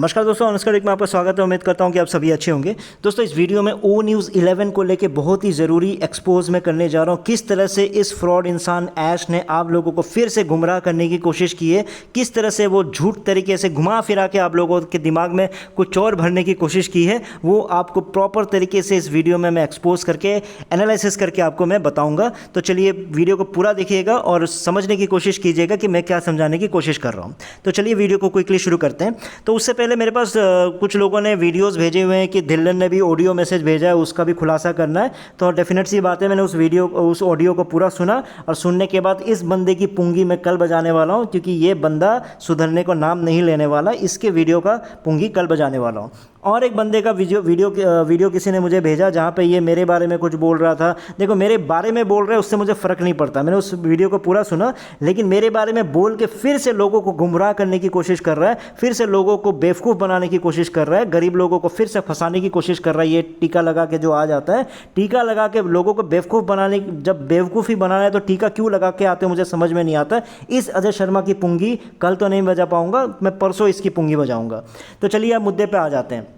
नमस्कार दोस्तों, अनुष्का में आपका स्वागत है। उम्मीद करता हूं कि आप सभी अच्छे होंगे। दोस्तों, इस वीडियो में ओ न्यूज़ 11 को लेके बहुत ही ज़रूरी एक्सपोज में करने जा रहा हूं। किस तरह से इस फ्रॉड इंसान ऐश ने आप लोगों को फिर से गुमराह करने की कोशिश की है, किस तरह से वो झूठ तरीके से घुमा फिरा के आप लोगों के दिमाग में कुछ और भरने की कोशिश की है, वो आपको प्रॉपर तरीके से इस वीडियो में मैं एक्सपोज करके एनालिसिस करके आपको मैं बताऊँगा। तो चलिए वीडियो को पूरा देखिएगा और समझने की कोशिश कीजिएगा कि मैं क्या समझाने की कोशिश कर रहा हूँ। तो चलिए वीडियो को क्विकली शुरू करते हैं। तो उससे पहले मेरे पास कुछ लोगों ने वीडियोस भेजे हुए हैं कि धिल्लन ने भी ऑडियो मैसेज भेजा है, उसका भी खुलासा करना है। तो डेफिनेट सी बात है, मैंने उस ऑडियो को पूरा सुना और सुनने के बाद इस बंदे की पुंगी मैं कल बजाने वाला हूं, क्योंकि ये बंदा सुधरने को नाम नहीं लेने वाला। इसके वीडियो का पुंगी कल बजाने वाला हूँ। और एक बंदे का वीडियो किसी ने मुझे भेजा जहाँ पे ये मेरे बारे में कुछ बोल रहा था। देखो, मेरे बारे में बोल रहे हैं उससे मुझे फ़र्क नहीं पड़ता, मैंने उस वीडियो को पूरा सुना, लेकिन मेरे बारे में बोल के फिर से लोगों को गुमराह करने की कोशिश कर रहा है, फिर से लोगों को बेवकूफ़ बनाने की कोशिश कर रहा है, गरीब लोगों को फिर से फंसाने की कोशिश कर रहा है। ये टीका लगा के जो आ जाता है, टीका लगा के लोगों को बेवकूफ़ बनाने, जब बेवकूफ़ी बनाना है तो टीका क्यों लगा के आते हैं मुझे समझ में नहीं आता। इस अजय शर्मा की पुंगी कल तो नहीं बजा पाऊँगा, मैं परसों इसकी पुंगी बजाऊँगा। तो चलिए अब मुद्दे पर आ जाते हैं।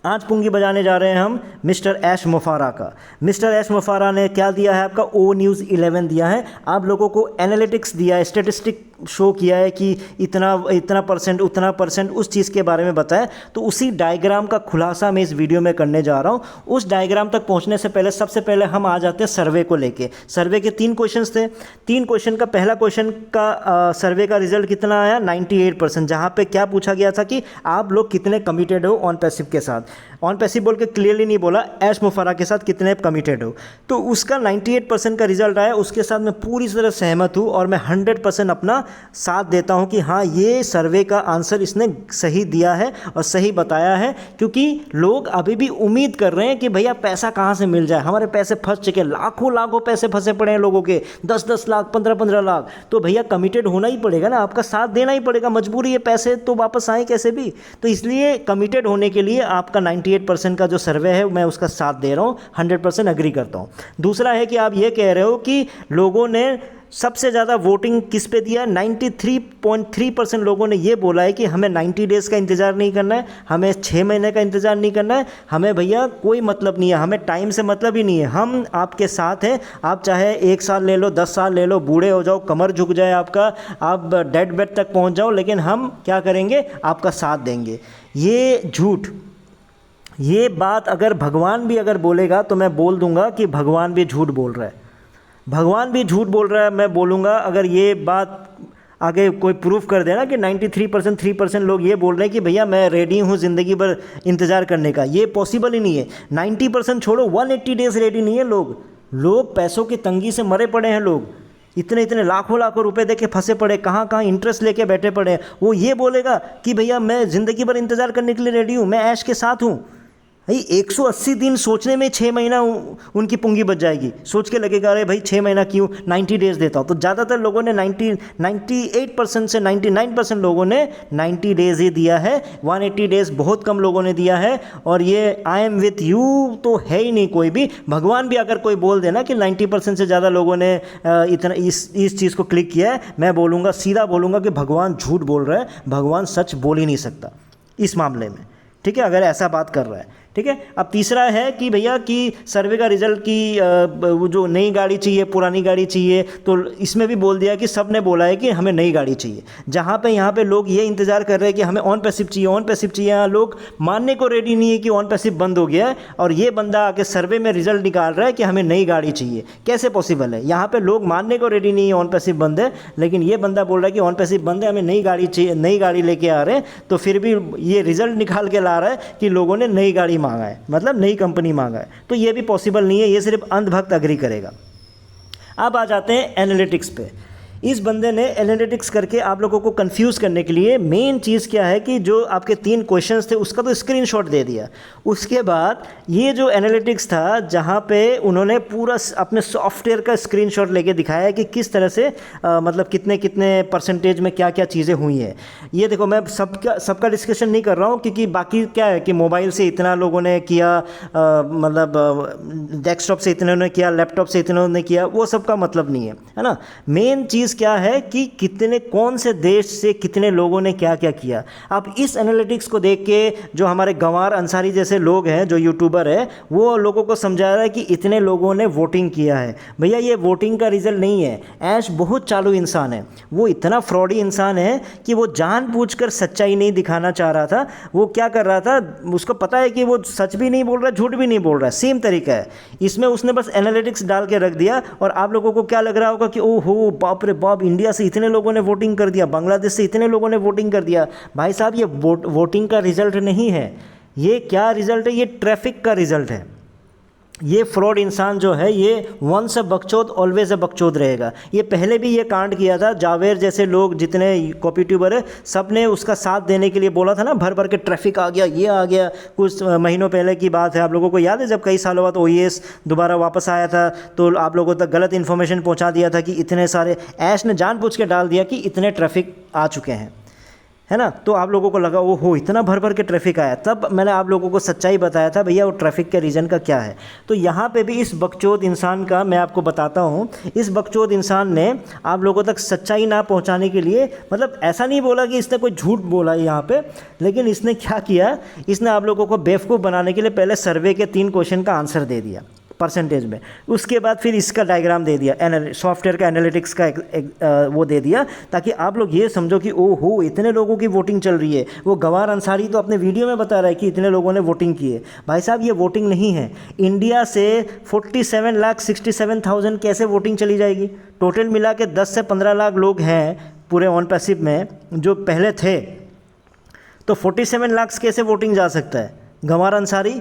आज पुंगी बजाने जा रहे हैं हम मिस्टर ऐश मुफारा का। मिस्टर ऐश मुफारा ने क्या दिया है, आपका ओ न्यूज़ 11 दिया है, आप लोगों को एनालिटिक्स दिया है, स्टेटिस्टिक शो किया है कि इतना परसेंट उतना परसेंट उस चीज़ के बारे में बताया। तो उसी डायग्राम का खुलासा मैं इस वीडियो में करने जा रहा हूँ। उस डायग्राम तक पहुँचने से पहले सबसे पहले हम आ जाते हैं सर्वे को लेके। सर्वे के 3 क्वेश्चंस थे। 3 क्वेश्चन का पहला क्वेश्चन का सर्वे का रिजल्ट कितना आया, 98%, जहाँ पे क्या पूछा गया था कि आप लोग कितने कमिटेड हो ऑन पैसिव के साथ। ऑन पैसिव बोल के क्लियरली नहीं बोला, ऐश मुफारा के साथ कितने कमिटेड हो। तो उसका 98% का रिजल्ट आया। उसके साथ मैं पूरी तरह सहमत हूँ और मैं 100% अपना साथ देता हूँ कि हाँ, ये सर्वे का आंसर इसने सही दिया है और सही बताया है, क्योंकि लोग अभी भी उम्मीद कर रहे हैं कि भैया पैसा कहाँ से मिल जाए। हमारे पैसे फंस चुके, लाखों पैसे फंसे पड़े हैं लोगों के, 10-10 लाख, 15-15 लाख। तो भैया कमिटेड होना ही पड़ेगा ना, आपका साथ देना ही पड़ेगा, मजबूरी है, पैसे तो वापस आए कैसे भी। तो इसलिए कमिटेड होने के लिए आपका 98% का जो सर्वे है मैं उसका साथ दे रहा हूँ, 100% एग्री करता हूँ। दूसरा है कि आप ये कह रहे हो कि लोगों ने सबसे ज़्यादा वोटिंग किस पे दिया है। 93.3% लोगों ने ये बोला है कि हमें 90 डेज़ का इंतज़ार नहीं करना है, हमें 6 महीने का इंतज़ार नहीं करना है, हमें भैया कोई मतलब नहीं है, हमें टाइम से मतलब ही नहीं है, हम आपके साथ हैं। आप चाहे 1 साल ले लो, 10 साल ले लो, बूढ़े हो जाओ, कमर झुक जाए आपका, आप डेड बेड तक पहुँच जाओ, लेकिन हम क्या करेंगे, आपका साथ देंगे। ये झूठ, ये बात अगर भगवान भी अगर बोलेगा तो मैं बोल दूंगा कि भगवान भी झूठ बोल रहा है, भगवान भी झूठ बोल रहा है। मैं बोलूँगा अगर ये बात आगे कोई प्रूफ कर देना कि 93% 3% लोग ये बोल रहे हैं कि भैया मैं रेडी हूँ ज़िंदगी भर इंतज़ार करने का, ये पॉसिबल ही नहीं है। 90% छोड़ो, 180 डेज़ रेडी नहीं है लोग पैसों की तंगी से मरे पड़े हैं। लोग इतने लाखों रुपए दे के फंसे पड़े, कहाँ इंटरेस्ट लेके बैठे पड़े हैं। वो ये बोलेगा कि भैया मैं ज़िंदगी भर इंतज़ार करने के लिए रेडी हूँ, मैं ऐश के साथ हूँ। भाई 180 दिन सोचने में 6 महीना उनकी पुंगी बच जाएगी। सोच के लगेगा अरे भाई 6 महीना क्यों, 90 डेज़ देता हूँ। तो ज़्यादातर लोगों ने 98% से 99% लोगों ने 90 डेज़ ही दिया है, 180 डेज़ बहुत कम लोगों ने दिया है। और ये आई एम विथ यू तो है ही नहीं कोई भी। भगवान भी अगर कोई बोल देना कि 90% से ज़्यादा लोगों ने इतना इस चीज़ को क्लिक किया है, मैं बोलूँगा, सीधा बोलूँगा कि भगवान झूठ बोल रहा है, भगवान सच बोल ही नहीं सकता इस मामले में। ठीक है, अगर ऐसा बात कर रहा है। ठीक है, अब तीसरा है कि भैया कि सर्वे का रिजल्ट की वो जो नई गाड़ी चाहिए, पुरानी गाड़ी चाहिए, तो इसमें भी बोल दिया कि सब ने बोला है कि हमें नई गाड़ी चाहिए। जहाँ पे यहाँ पे लोग ये इंतज़ार कर रहे हैं कि हमें ऑन पैसिव चाहिए, ऑन पैसिव चाहिए, यहाँ लोग मानने को रेडी नहीं है कि ऑन पैसिव बंद हो गया है, और ये बंदा आके सर्वे में रिजल्ट निकाल रहा है कि हमें नई गाड़ी चाहिए। कैसे पॉसिबल है? यहाँ पर लोग मानने को रेडी नहीं है ऑन पैसिव बंद है, लेकिन ये बंदा बोल रहा है कि ऑन पैसिव बंद है, हमें नई गाड़ी चाहिए, नई गाड़ी लेके आ रहे हैं। तो फिर भी ये रिजल्ट निकाल के ला रहा है कि लोगों ने नई गाड़ी मांगा है, मतलब नई कंपनी मांगा है। तो ये भी पॉसिबल नहीं है, ये सिर्फ अंधभक्त अग्री करेगा। अब आ जाते हैं एनालिटिक्स पे। इस बंदे ने एनालिटिक्स करके आप लोगों को कंफ्यूज करने के लिए मेन चीज़ क्या है कि जो आपके 3 क्वेश्चंस थे उसका तो स्क्रीनशॉट दे दिया। उसके बाद ये जो एनालिटिक्स था जहाँ पे उन्होंने पूरा अपने सॉफ्टवेयर का स्क्रीनशॉट लेके दिखाया कि किस तरह से मतलब कितने परसेंटेज में क्या क्या चीज़ें हुई हैं। ये देखो, मैं सबका डिस्कशन नहीं कर रहा हूँ, क्योंकि बाकी क्या है कि मोबाइल से इतना लोगों ने किया, मतलब डेस्कटॉप से इतने ने किया, लैपटॉप से इतने ने किया, वो सबका मतलब नहीं है, है ना। मेन चीज़ चीज़ क्या है कि कितने कौन से देश से कितने लोगों ने क्या क्या किया। अब इस एनालिटिक्स को देख के जो हमारे गंवार अंसारी जैसे लोग हैं, जो यूट्यूबर है, वो लोगों को समझा रहा है कि इतने लोगों ने वोटिंग किया है। भैया ये वोटिंग का रिजल्ट नहीं है। ऐश बहुत चालू इंसान है, वो इतना फ्रॉडी इंसान है कि वो जानबूझकर सच्चाई नहीं दिखाना चाह रहा था। वो क्या कर रहा था, उसको पता है कि वो सच भी नहीं बोल रहा, झूठ भी नहीं बोल रहा, सेम तरीका है। इसमें उसने बस एनालिटिक्स डाल के रख दिया और आप लोगों को क्या लग रहा होगा कि ओहो बाप रे बाप, इंडिया से इतने लोगों ने वोटिंग कर दिया, बांग्लादेश से इतने लोगों ने वोटिंग कर दिया। भाई साहब ये वोटिंग का रिजल्ट नहीं है। ये क्या रिजल्ट है? ये ट्रैफिक का रिजल्ट है। ये फ्रॉड इंसान जो है ये वंस अ बकचोद ऑलवेज अ बकचोद रहेगा। ये पहले भी ये कांड किया था। जावेर जैसे लोग जितने कॉपी ट्यूबर है सब ने उसका साथ देने के लिए बोला था ना, भर भर के ट्रैफिक आ गया, ये आ गया। कुछ महीनों पहले की बात है, आप लोगों को याद है जब कई सालों बाद ओईएस दोबारा वापस आया था तो आप लोगों तक गलत इन्फॉर्मेशन पहुँचा दिया था कि इतने सारे, ऐश ने जानबूझ के डाल दिया कि इतने ट्रैफिक आ चुके हैं, है ना। तो आप लोगों को लगा वो हो इतना भर भर के ट्रैफिक आया। तब मैंने आप लोगों को सच्चाई बताया था भैया वो ट्रैफिक के रीज़न का क्या है। तो यहाँ पे भी इस बकचोद इंसान का मैं आपको बताता हूँ। इस बकचोद इंसान ने आप लोगों तक सच्चाई ना पहुँचाने के लिए, मतलब ऐसा नहीं बोला कि इसने कोई झूठ बोला यहाँ पे, लेकिन इसने क्या किया, इसने आप लोगों को बेवकूफ़ बनाने के लिए पहले सर्वे के 3 क्वेश्चन का आंसर दे दिया परसेंटेज में। उसके बाद फिर इसका डायग्राम दे दिया, सॉफ्टवेयर का एनालिटिक्स का वो दे दिया, ताकि आप लोग ये समझो कि ओहो इतने लोगों की वोटिंग चल रही है। वो गंवार अंसारी तो अपने वीडियो में बता रहा है कि इतने लोगों ने वोटिंग की है। भाई साहब ये वोटिंग नहीं है। इंडिया से 47,67,000 कैसे वोटिंग चली जाएगी? टोटल मिला के 10 से 15 लाख लोग हैं पूरे ऑन पैसिव में जो पहले थे, तो 47 लाख कैसे वोटिंग जा सकता है? गंवार अंसारी,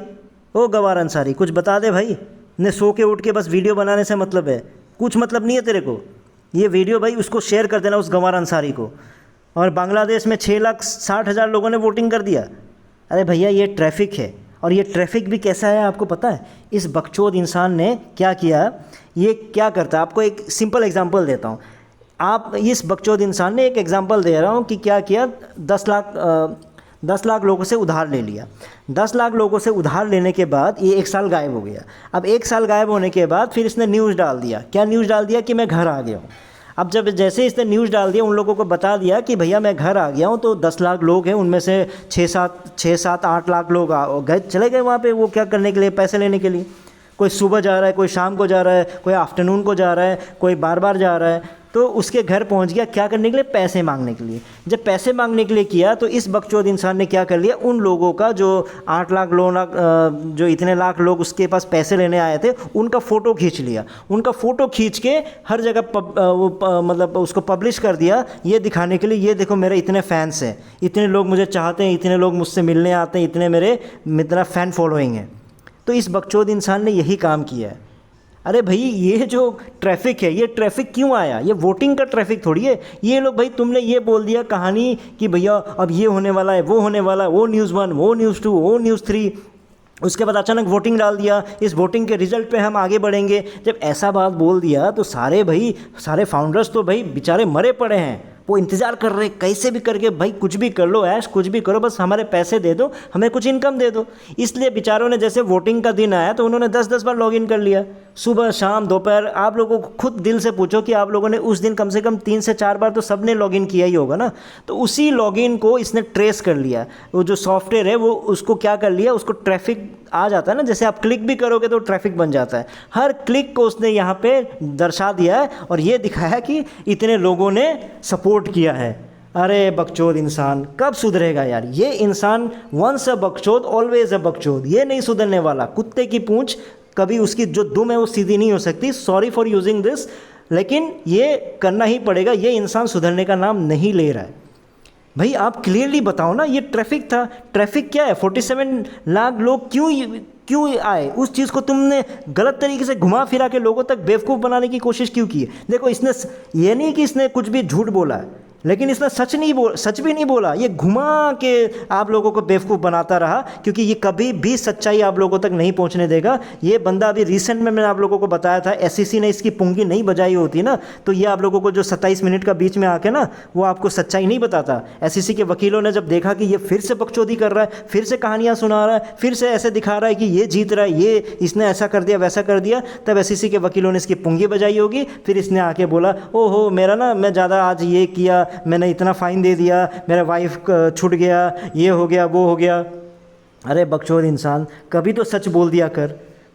ओ गंवार अंसारी कुछ बता दे भाई। ने सो के उठ के बस वीडियो बनाने से मतलब है, कुछ मतलब नहीं है तेरे को। ये वीडियो भाई उसको शेयर कर देना उस गंवार अंसारी को। और बांग्लादेश में 6,60,000 लोगों ने वोटिंग कर दिया। अरे भैया ये ट्रैफिक है, और ये ट्रैफिक भी कैसा है आपको पता है? इस बकचोद इंसान ने क्या किया, ये क्या करता है, आपको एक सिंपल एग्जांपल देता हूँ। आप इस बकचोद इंसान ने एक एग्जांपल दे रहा हूँ कि क्या किया, 10 लाख लोगों से उधार ले लिया। 10 लाख लोगों से उधार लेने के बाद ये 1 साल गायब हो गया। अब 1 साल गायब होने के बाद फिर इसने न्यूज़ डाल दिया। क्या न्यूज़ डाल दिया? कि मैं घर आ गया हूँ। अब जब जैसे इसने न्यूज़ डाल दिया, उन लोगों को बता दिया कि भैया मैं घर आ गया हूँ, तो 10 लाख लोग हैं, उनमें से 6-7-8 लाख लोग चले गए वहाँ पे वो क्या करने के लिए, पैसे लेने के लिए। कोई सुबह जा रहा है, कोई शाम को जा रहा है, कोई आफ्टरनून को जा रहा है, कोई बार बार जा रहा है। तो उसके घर पहुंच गया क्या करने के लिए? पैसे मांगने के लिए। जब पैसे मांगने के लिए किया तो इस बकचोद इंसान ने क्या कर लिया, उन लोगों का जो 8 लाख जो इतने लाख लोग उसके पास पैसे लेने आए थे, उनका फ़ोटो खींच लिया। उनका फ़ोटो खींच के हर जगह मतलब उसको पब्लिश कर दिया, ये दिखाने के लिए, ये देखो मेरे इतने फैंस हैं, इतने लोग मुझे चाहते हैं, इतने लोग मुझसे मिलने आते हैं, इतना फ़ैन फॉलोइंग है। तो इस बकचोद इंसान ने यही काम किया है। अरे भाई ये जो ट्रैफिक है, ये ट्रैफिक क्यों आया? ये वोटिंग का ट्रैफिक थोड़ी है। ये लोग भाई तुमने ये बोल दिया कहानी कि भैया अब ये होने वाला है, वो होने वाला है, वो न्यूज़ 1, वो न्यूज़ 2, वो न्यूज़ 3, उसके बाद अचानक वोटिंग डाल दिया, इस वोटिंग के रिजल्ट पे हम आगे बढ़ेंगे। जब ऐसा बात बोल दिया तो सारे फाउंडर्स तो भाई बेचारे मरे पड़े हैं। वो इंतज़ार कर रहे कैसे भी करके भाई कुछ भी कर लो ऐश, कुछ भी करो, बस हमारे पैसे दे दो, हमें कुछ इनकम दे दो। इसलिए बेचारों ने जैसे वोटिंग का दिन आया तो उन्होंने 10-10 बार लॉगिन कर लिया, सुबह शाम दोपहर। आप लोगों को खुद दिल से पूछो कि आप लोगों ने उस दिन कम से कम 3 से 4 बार तो सब ने लॉगिन किया ही होगा ना। तो उसी लॉगिन को इसने ट्रेस कर लिया। वो जो सॉफ्टवेयर है वो उसको क्या कर लिया, उसको ट्रैफिक आ जाता है ना, जैसे आप क्लिक भी करोगे तो ट्रैफिक बन जाता है। हर क्लिक को उसने यहाँ पे दर्शा दिया है और ये दिखाया कि इतने लोगों ने सपोर्ट किया है। अरे बकचोद इंसान कब सुधरेगा यार? ये इंसान वंस अ बकचोद ऑलवेज अ बकचोद, ये नहीं सुधरने वाला। कुत्ते की पूंछ कभी उसकी जो दुम है वो सीधी नहीं हो सकती। सॉरी फॉर यूजिंग दिस, लेकिन ये करना ही पड़ेगा। ये इंसान सुधरने का नाम नहीं ले रहा है। भाई आप क्लियरली बताओ ना, ये ट्रैफिक था। ट्रैफिक क्या है? 47 लाख लोग क्यों आए? उस चीज़ को तुमने गलत तरीके से घुमा फिरा के लोगों तक बेवकूफ़ बनाने की कोशिश क्यों की है? देखो इसने ये नहीं कि इसने कुछ भी झूठ बोला है, लेकिन इसने सच भी नहीं बोला, ये घुमा के आप लोगों को बेवकूफ़ बनाता रहा, क्योंकि ये कभी भी सच्चाई आप लोगों तक नहीं पहुंचने देगा। ये बंदा अभी रिसेंट में मैंने आप लोगों को बताया था, एसईसी ने इसकी पुंगी नहीं बजाई होती ना, तो ये आप लोगों को जो 27 मिनट का बीच में आके ना वो आपको सच्चाई नहीं बताता। एसईसी के वकीलों ने जब देखा कि ये फिर से बकचोदी कर रहा है, फिर से कहानियाँ सुना रहा है, फिर से ऐसे दिखा रहा है कि ये जीत रहा है, ये इसने ऐसा कर दिया वैसा कर दिया, तब एसईसी के वकीलों ने इसकी पुंगी बजाई होगी। फिर इसने आके बोला, ओहो मेरा ना, मैं ज़्यादा आज ये किया, मैंने इतना फ़ाइन दे दिया, मेरा वाइफ छूट गया, ये हो गया वो हो गया। अरे बकचोद इंसान, कभी तो सच बोल दिया कर,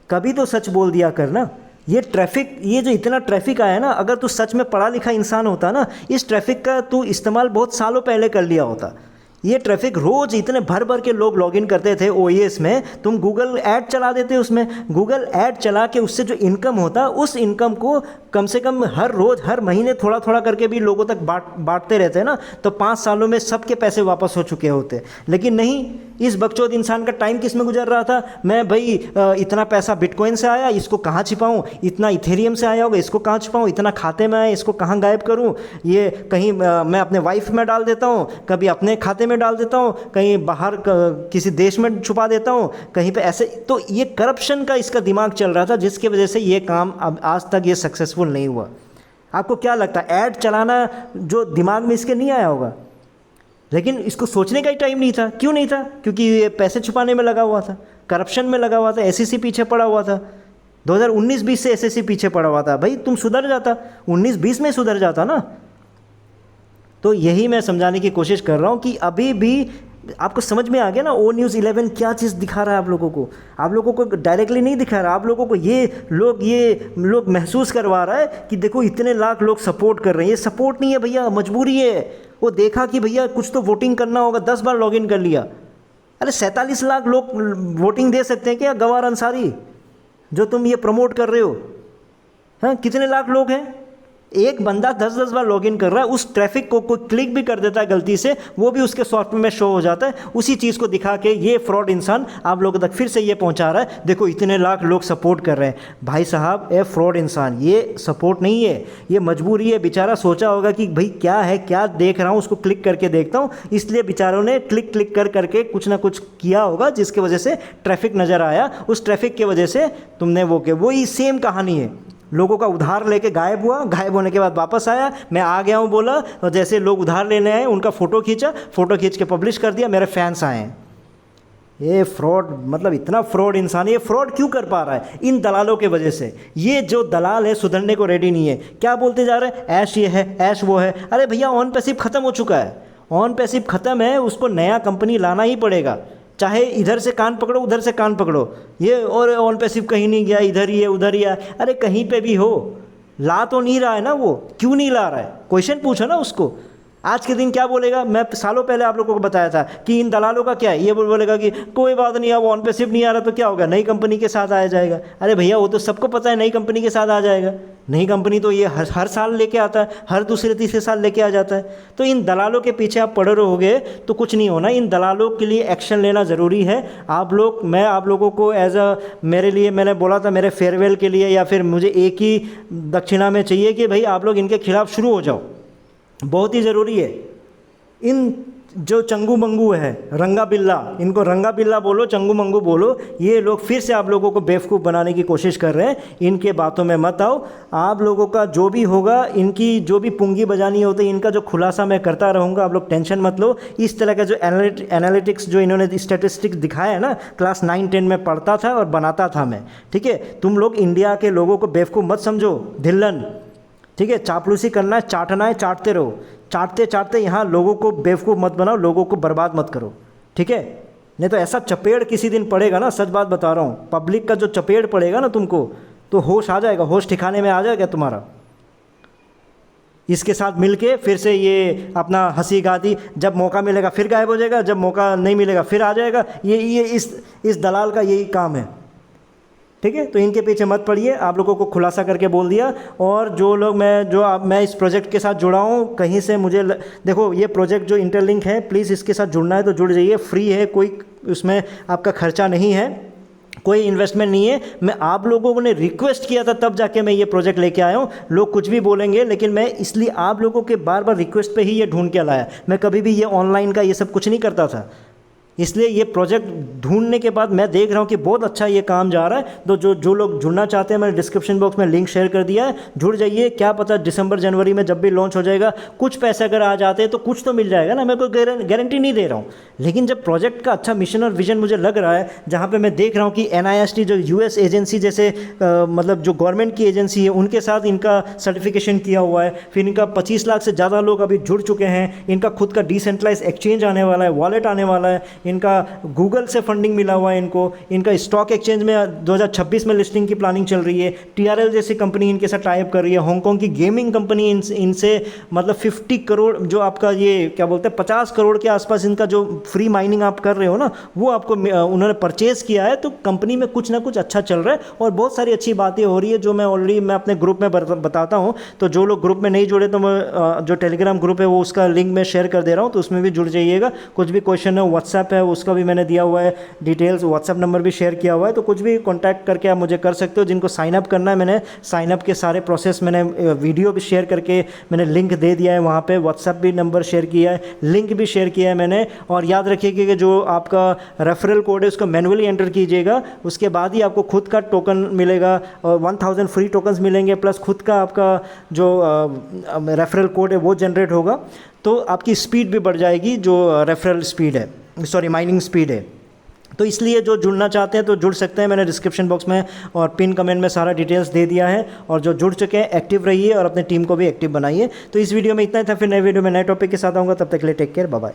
कभी तो सच बोल दिया कर ना। ये ट्रैफिक, ये जो इतना ट्रैफिक आया ना, अगर तू सच में पढ़ा लिखा इंसान होता ना, इस ट्रैफिक का तू इस्तेमाल बहुत सालों पहले कर लिया होता। ये ट्रैफिक रोज़ इतने भर भर के लोग लॉगिन करते थे ओएस में, तुम गूगल ऐड चला देते उसमें, गूगल ऐड चला के उससे जो इनकम होता, उस इनकम को कम से कम हर रोज़ हर महीने थोड़ा थोड़ा करके भी लोगों तक बांटते रहते हैं ना, तो 5 सालों में सबके पैसे वापस हो चुके होते। लेकिन नहीं, इस बकचोद इंसान का टाइम किस में गुजर रहा था, मैं भाई इतना पैसा बिटकॉइन से आया, इसको कहाँ छिपाऊँ, इतना इथेरियम से आया होगा, इसको कहाँ छिपाऊँ, इतना खाते में आया, इसको कहाँ गायब करूँ, ये कहीं मैं अपने वाइफ में डाल देता हूँ, कभी अपने खाते में डाल देता हूँ, कहीं बाहर किसी देश में छुपा देता हूँ, कहीं पे ऐसे। तो ये करप्शन का इसका दिमाग चल रहा था, जिसकी वजह से ये काम अब आज तक ये सक्सेसफुल नहीं हुआ। आपको क्या लगता है, ऐड चलाना जो दिमाग में इसके नहीं आया होगा? लेकिन इसको सोचने का ही टाइम नहीं था। क्यों नहीं था? क्योंकि ये पैसे छुपाने में लगा हुआ था, करप्शन में लगा हुआ था, एसईसी पीछे पड़ा हुआ था। 2019-20 से एसईसी पीछे पड़ा हुआ था। भाई तुम सुधर जाता, 19-20 में सुधर जाता ना। तो यही मैं समझाने की कोशिश कर रहा हूँ कि अभी भी आपको समझ में आ गया ना, ओ न्यूज़ 11 क्या चीज़ दिखा रहा है आप लोगों को। आप लोगों को डायरेक्टली नहीं दिखा रहा, आप लोगों को ये लोग महसूस करवा रहा है कि देखो इतने लाख लोग सपोर्ट कर रहे हैं। ये सपोर्ट नहीं है भैया, मजबूरी है। वो देखा कि भैया कुछ तो वोटिंग करना होगा, 10 बार लॉगिन कर लिया। अरे 47 लाख लोग वोटिंग दे सकते हैं क्या? गवार अंसारी जो तुम ये प्रमोट कर रहे हो, हाँ कितने लाख लोग हैं? एक बंदा 10-10 बार लॉगिन कर रहा है, उस ट्रैफिक को कोई क्लिक भी कर देता है गलती से, वो भी उसके सॉफ्टवेयर में शो हो जाता है। उसी चीज़ को दिखा के ये फ्रॉड इंसान आप लोगों तक फिर से ये पहुंचा रहा है, देखो इतने लाख लोग सपोर्ट कर रहे हैं। भाई साहब, ये फ्रॉड इंसान, ये सपोर्ट नहीं है, ये मजबूरी है। बेचारा सोचा होगा कि भाई क्या है, क्या देख रहा हूँ, उसको क्लिक करके देखता हूँ, इसलिए बेचारों ने क्लिक करके कुछ ना कुछ किया होगा, जिसकी वजह से ट्रैफिक नज़र आया। उस ट्रैफिक की वजह से तुमने वही सेम कहानी है। लोगों का उधार लेके गायब हुआ, गायब होने के बाद वापस आया, मैं आ गया हूँ बोला, और जैसे लोग उधार लेने आए उनका फ़ोटो खींचा, फ़ोटो खींच के पब्लिश कर दिया, मेरे फैंस आए हैं। ये फ्रॉड, मतलब इतना फ्रॉड इंसान, ये फ्रॉड क्यों कर पा रहा है? इन दलालों के वजह से। ये जो दलाल है सुधरने को रेडी नहीं है। क्या बोलते जा रहे हैं, ऐश ये है, ऐश वो है। अरे भैया, ऑन पैसिव ख़त्म हो चुका है, ऑन पैसिव ख़त्म है, उसको नया कंपनी लाना ही पड़ेगा। चाहे इधर से कान पकड़ो, उधर से कान पकड़ो, ये और ऑन पैसिव कहीं नहीं गया, इधर ही है उधर ही है। अरे कहीं पे भी हो, ला तो नहीं रहा है ना वो, क्यों नहीं ला रहा है? क्वेश्चन पूछो ना उसको। आज के दिन क्या बोलेगा? मैं सालों पहले आप लोगों को बताया था कि इन दलालों का क्या है, ये बोलेगा कि कोई बात नहीं, अब ऑन पैसिव नहीं आ रहा तो क्या होगा, नई कंपनी के साथ आया जाएगा। अरे भैया, वो तो सबको पता है नई कंपनी के साथ आ जाएगा। नई कंपनी तो ये हर साल लेके आता है, हर दूसरे तीसरे साल लेके आ जाता है। तो इन दलालों के पीछे आप पड़े रहोगे तो कुछ नहीं होना। इन दलालों के लिए एक्शन लेना ज़रूरी है। मैं आप लोगों को मेरे लिए, मैंने बोला था मेरे फेयरवेल के लिए, या फिर मुझे एक ही दक्षिणा में चाहिए कि भाई आप लोग इनके खिलाफ़ शुरू हो जाओ, बहुत ही ज़रूरी है। इन जो चंगू मंगू है, रंगा बिल्ला, इनको रंगा बिल्ला बोलो, चंगू मंगू बोलो, ये लोग फिर से आप लोगों को बेवकूफ़ बनाने की कोशिश कर रहे हैं। इनके बातों में मत आओ। आप लोगों का जो भी होगा, इनकी जो भी पुंगी बजानी होती है, इनका जो खुलासा मैं करता रहूँगा, आप लोग टेंशन मत लो। इस तरह का जो एनालिटिक्स जो इन्होंने स्टैटिस्टिक्स दिखाया है ना, क्लास 9-10 में पढ़ता था और बनाता था मैं, ठीक है। तुम लोग इंडिया के लोगों को बेवकूफ़ मत समझो, धिल्लन, ठीक है। चापलूसी करना है, चाटना है, चाटते रहो, चाटते चाटते यहाँ लोगों को बेवकूफ़ मत बनाओ, लोगों को बर्बाद मत करो, ठीक है। नहीं तो ऐसा चपेड़ किसी दिन पड़ेगा ना, सच बात बता रहा हूँ, पब्लिक का जो चपेड़ पड़ेगा ना तुमको, तो होश आ जाएगा, होश ठिकाने में आ जाएगा तुम्हारा। इसके साथ मिलके फिर से ये अपना हंसी गाती, जब मौका मिलेगा फिर गायब हो जाएगा, जब मौका नहीं मिलेगा फिर आ जाएगा। ये इस दलाल का यही काम है, ठीक है। तो इनके पीछे मत पड़िए, आप लोगों को खुलासा करके बोल दिया। और जो लोग मैं इस प्रोजेक्ट के साथ जुड़ा हूँ, कहीं से मुझे देखो, ये प्रोजेक्ट जो इंटरलिंक है, प्लीज़ इसके साथ जुड़ना है तो जुड़ जाइए, फ्री है, कोई उसमें आपका खर्चा नहीं है, कोई इन्वेस्टमेंट नहीं है। मैं आप लोगों ने रिक्वेस्ट किया था तब जाके मैं ये प्रोजेक्ट लेके आया हूँ। लोग कुछ भी बोलेंगे लेकिन मैं इसलिए आप लोगों के बार बार रिक्वेस्ट पे ही ये ढूंढ के लाया। मैं कभी भी ये ऑनलाइन का ये सब कुछ नहीं करता था। इसलिए ये प्रोजेक्ट ढूंढने के बाद मैं देख रहा हूँ कि बहुत अच्छा ये काम जा रहा है। तो जो लोग जुड़ना चाहते हैं, मैंने डिस्क्रिप्शन बॉक्स में लिंक शेयर कर दिया है, जुड़ जाइए। क्या पता दिसंबर जनवरी में जब भी लॉन्च हो जाएगा कुछ पैसे अगर आ जाते हैं तो कुछ तो मिल जाएगा ना। मैं कोई गारंटी नहीं दे रहा हूँ, लेकिन जब प्रोजेक्ट का अच्छा मिशन और विजन मुझे लग रहा है, जहाँ पर मैं देख रहा हूँ कि NIST जो US एजेंसी जैसे मतलब जो गवर्नमेंट की एजेंसी है उनके साथ इनका सर्टिफिकेशन किया हुआ है, फिर इनका 25 लाख से ज़्यादा लोग अभी जुड़ चुके हैं, इनका खुद का डिसेंट्रलाइज एक्सचेंज आने वाला है, वॉलेट आने वाला है, इनका गूगल से फंडिंग मिला हुआ है इनका स्टॉक एक्सचेंज में 2026 में लिस्टिंग की प्लानिंग चल रही है। TRL जैसी कंपनी इनके साथ टाइप कर रही है। हांगकांग की गेमिंग कंपनी इनसे मतलब 50 करोड़ जो आपका ये क्या बोलते हैं 50 करोड़ के आसपास इनका जो फ्री माइनिंग आप कर रहे हो ना, वो आपको उन्होंने परचेज़ किया है। तो कंपनी में कुछ ना कुछ अच्छा चल रहा है और बहुत सारी अच्छी बातें हो रही है जो मैं अपने ग्रुप में बताता हूँ। तो जो लोग ग्रुप में नहीं जुड़े तो मैं जो टेलीग्राम ग्रुप है वो उसका लिंक मैं शेयर कर दे रहा हूँ, तो उसमें भी जुड़ जाइएगा। कुछ भी क्वेश्चन है, व्हाट्सएप है उसका भी मैंने दिया हुआ है डिटेल्स, व्हाट्सएप नंबर भी शेयर किया हुआ है, तो कुछ भी कांटेक्ट करके आप मुझे कर सकते हो। जिनको साइन अप करना है, मैंने साइन अप के सारे प्रोसेस मैंने वीडियो भी शेयर करके मैंने लिंक दे दिया है वहाँ पे, व्हाट्सएप भी नंबर शेयर किया है, लिंक भी शेयर किया है मैंने। और याद रखिए कि जो आपका रेफरल कोड है उसको मैनुअली एंटर कीजिएगा, उसके बाद ही आपको खुद का टोकन मिलेगा और 1000 फ्री टोकन्स मिलेंगे, प्लस खुद का आपका जो रेफरल कोड है वो जनरेट होगा। तो आपकी स्पीड भी बढ़ जाएगी, जो रेफरल स्पीड है, सॉरी माइनिंग स्पीड है। तो इसलिए जो जुड़ना चाहते हैं तो जुड़ सकते हैं। मैंने डिस्क्रिप्शन बॉक्स में और पिन कमेंट में सारा डिटेल्स दे दिया है। और जो जुड़ चुके हैं एक्टिव रहिए और अपने टीम को भी एक्टिव बनाइए। तो इस वीडियो में इतना ही था, फिर नए वीडियो में नए टॉपिक के साथ आऊँगा। तब तक के लिए टेक केयर, बाय बाय।